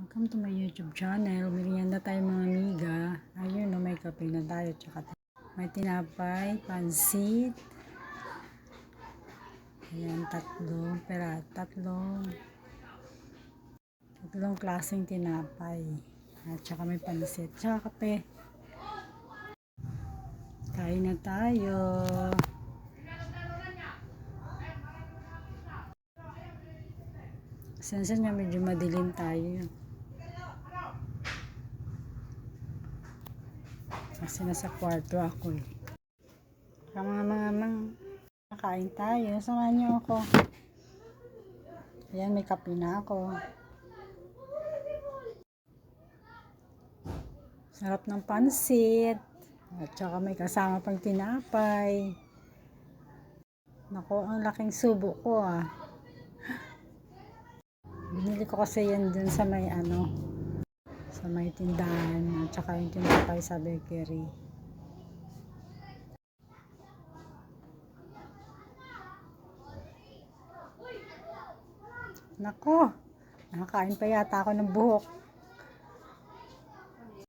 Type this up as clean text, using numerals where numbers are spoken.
Welcome to my YouTube channel. Merienda tayo mga amiga. Ayun, no, may kape na tayo. Tsaka may tinapay, pansit. Ayan, tatlong klaseng tinapay. At tsaka may pansit. Tsaka kape. Kain na tayo. Sense nga medyo madilim tayo. Kasi nasa kwarto ako eh. Mga nakain tayo. Samahan niyo ako. Ayan, may kape na ako. Sarap ng pansit. At saka may kasama pang tinapay. Naku, ang laking subo ko ah. Binili ko kasi yan dun sa may sa may tindahan. At saka yung tinapay sa bakery. Nako, nakakain pa yata ako ng buhok.